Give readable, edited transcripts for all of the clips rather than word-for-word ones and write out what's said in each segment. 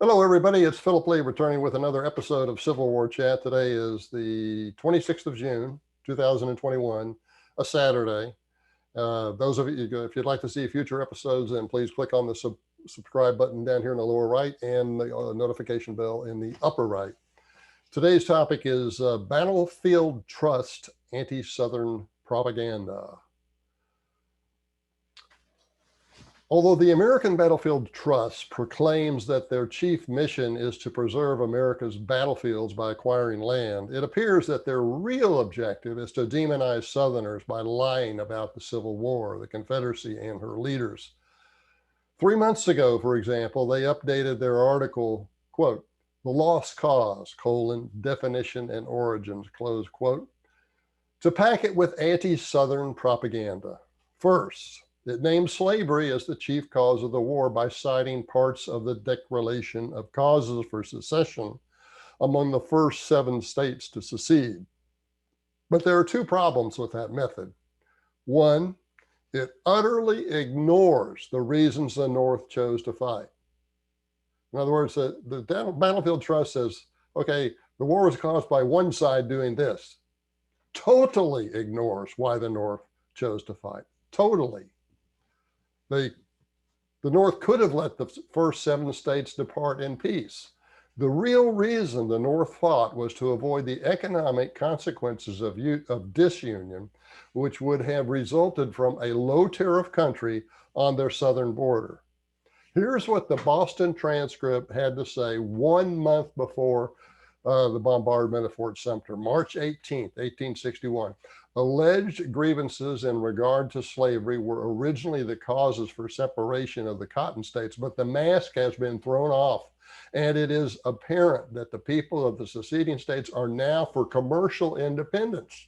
Hello, everybody. It's Philip Lee returning with another episode of Civil War Chat. Today is the 26th of June, 2021, a Saturday. Those of you, if you'd like to see future episodes, then please click on the subscribe button down here in the lower right and the notification bell in the upper right. Today's topic is battlefield trust, anti-Southern propaganda. Although the American Battlefield Trust proclaims that their chief mission is to preserve America's battlefields by acquiring land, it appears that their real objective is to demonize Southerners by lying about the Civil War, the Confederacy, and her leaders. 3 months ago, for example, they updated their article, quote, "The Lost Cause, definition and origins," close quote, to pack it with anti-Southern propaganda. First, it named slavery as the chief cause of the war by citing parts of the Declaration of Causes for Secession among the first 7 states to secede. But there are 2 problems with that method. One, it utterly ignores the reasons the North chose to fight. In other words, the Battlefield Trust says, okay, the war was caused by one side doing this. Totally ignores why the North chose to fight. Totally. The North could have let the first 7 states depart in peace. The real reason the North fought was to avoid the economic consequences of disunion, which would have resulted from a low tariff country on their southern border. Here's what the Boston Transcript had to say 1 month before the bombardment of Fort Sumter, March 18th, 1861. Alleged grievances in regard to slavery were originally the causes for separation of the cotton states, but the mask has been thrown off, and it is apparent that the people of the seceding states are now for commercial independence.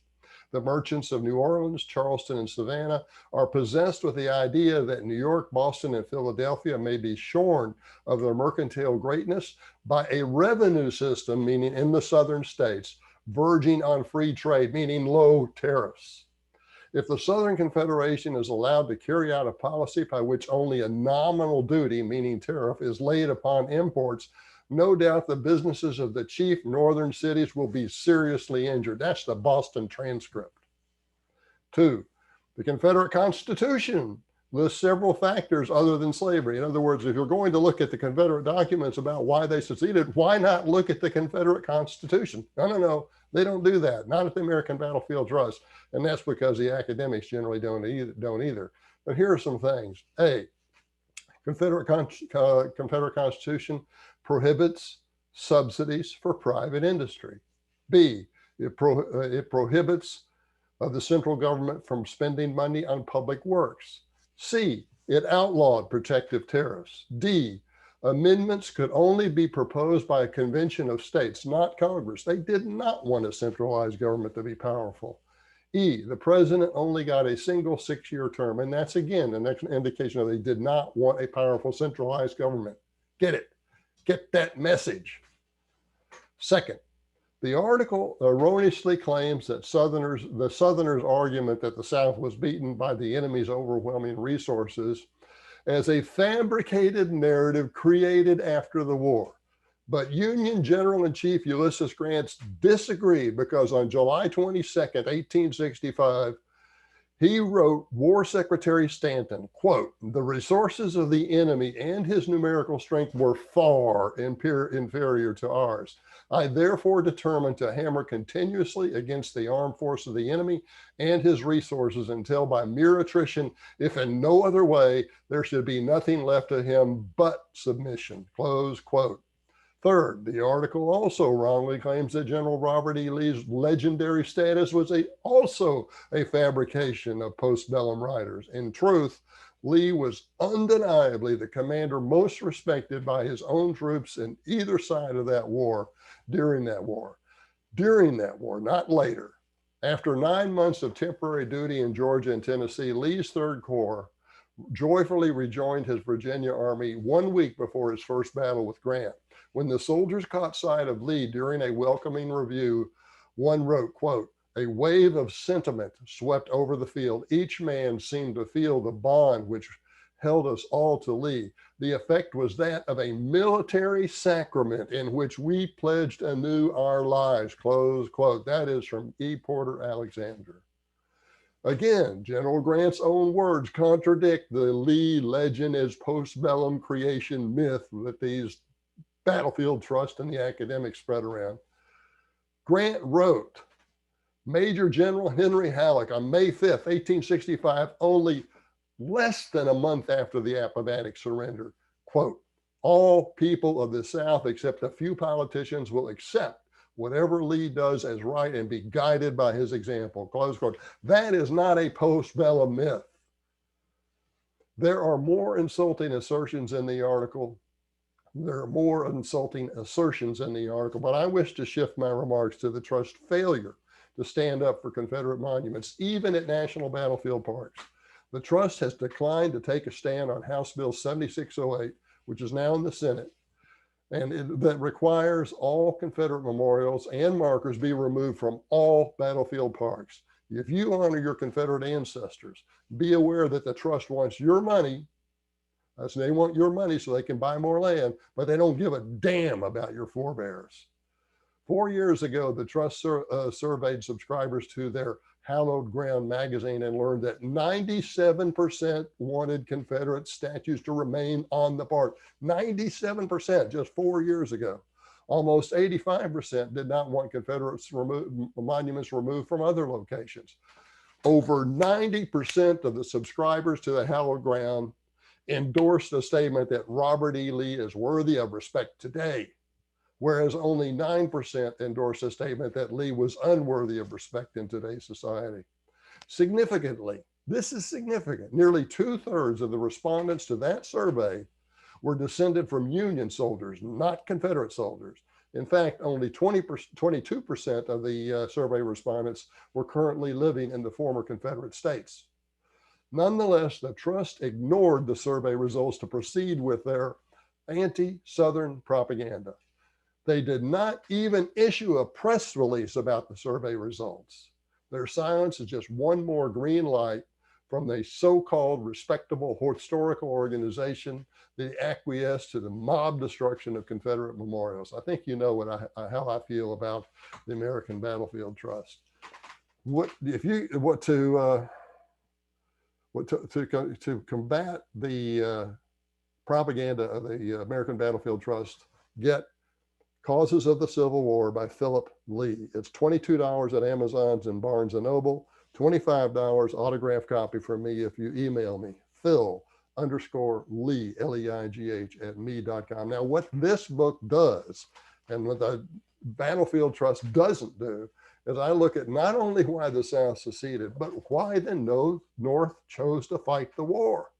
The merchants of New Orleans, Charleston, and Savannah are possessed with the idea that New York, Boston, and Philadelphia may be shorn of their mercantile greatness by a revenue system, meaning in the southern states, verging on free trade, meaning low tariffs. If the Southern Confederation is allowed to carry out a policy by which only a nominal duty, meaning tariff, is laid upon imports, no doubt the businesses of the chief northern cities will be seriously injured. That's the Boston Transcript. 2, the Confederate Constitution lists several factors other than slavery. In other words, if you're going to look at the Confederate documents about why they seceded, why not look at the Confederate Constitution? No, they don't do that. Not at the American Battlefield Trust. And that's because the academics generally don't either. But here are some things. A, Confederate Constitution prohibits subsidies for private industry. B, it prohibits the central government from spending money on public works. C, it outlawed protective tariffs. D, amendments could only be proposed by a convention of states, not Congress. They did not want a centralized government to be powerful. E, the president only got a single 6-year term. And that's, again, the next indication that they did not want a powerful centralized government. Get it. Get that message. Second, the article erroneously claims that the Southerners' argument that the South was beaten by the enemy's overwhelming resources as a fabricated narrative created after the war. But Union General-in-Chief Ulysses Grant disagreed because on July 22nd, 1865, he wrote War Secretary Stanton, quote, "The resources of the enemy and his numerical strength were far inferior to ours. I therefore determined to hammer continuously against the armed force of the enemy and his resources until by mere attrition, if in no other way, there should be nothing left of him but submission," close quote. Third, the article also wrongly claims that General Robert E. Lee's legendary status was also a fabrication of postbellum writers. In truth, Lee was undeniably the commander most respected by his own troops in either side of that war, during that war, not later. After 9 months of temporary duty in Georgia and Tennessee, Lee's Third Corps joyfully rejoined his Virginia Army 1 week before his first battle with Grant. When the soldiers caught sight of Lee during a welcoming review, one wrote, quote, "A wave of sentiment swept over the field. Each man seemed to feel the bond which held us all to Lee. The effect was that of a military sacrament in which we pledged anew our lives, close quote. That is from E. Porter Alexander. Again, General Grant's own words contradict the Lee legend as postbellum creation myth that these battlefield trusts and the academics spread around. Grant wrote, Major General Henry Halleck on May 5th, 1865, only less than a month after the Appomattox surrender, quote, all people of the South except a few politicians will accept whatever Lee does as right and be guided by his example, close quote. That is not a postbellum myth. There are more insulting assertions in the article. There are more insulting assertions in the article, but I wish to shift my remarks to the trust's failure to stand up for Confederate monuments, even at national battlefield parks. The trust has declined to take a stand on House Bill 7608, which is now in the Senate, and that requires all Confederate memorials and markers be removed from all battlefield parks. If you honor your Confederate ancestors, be aware that the trust wants your money. They want your money so they can buy more land, but they don't give a damn about your forebears. 4 years ago, the trust surveyed subscribers to their Hallowed Ground magazine and learned that 97% wanted Confederate statues to remain on the park. 97% just 4 years ago. Almost 85% did not want Confederate monuments removed from other locations. Over 90% of the subscribers to the Hallowed Ground endorsed a statement that Robert E. Lee is worthy of respect today, whereas only 9% endorsed a statement that Lee was unworthy of respect in today's society. Significantly, this is significant, nearly 2/3 of the respondents to that survey were descended from Union soldiers, not Confederate soldiers. In fact, only 22% of the survey respondents were currently living in the former Confederate states. Nonetheless, the trust ignored the survey results to proceed with their anti-Southern propaganda. They did not even issue a press release about the survey results. Their silence is just one more green light from the so-called respectable historical organization that acquiesced to the mob destruction of Confederate memorials. I think you know how I feel about the American Battlefield Trust. To combat the propaganda of the American Battlefield Trust, get Causes of the Civil War by Philip Lee. It's $22 at Amazon's and Barnes & Noble, $25 autograph copy from me if you email me, Phil_Lee, L-E-I-G-H @me.com. Now, what this book does, and what the Battlefield Trust doesn't do, is I look at not only why the South seceded, but why the North chose to fight the war.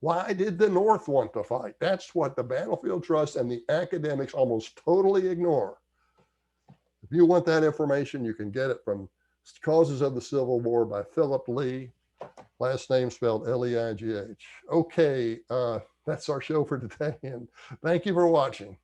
Why did the North want to fight? That's what the Battlefield Trust and the academics almost totally ignore. If you want that information, you can get it from Causes of the Civil War by Philip Lee, last name spelled L-E-I-G-H. Okay, that's our show for today, and thank you for watching.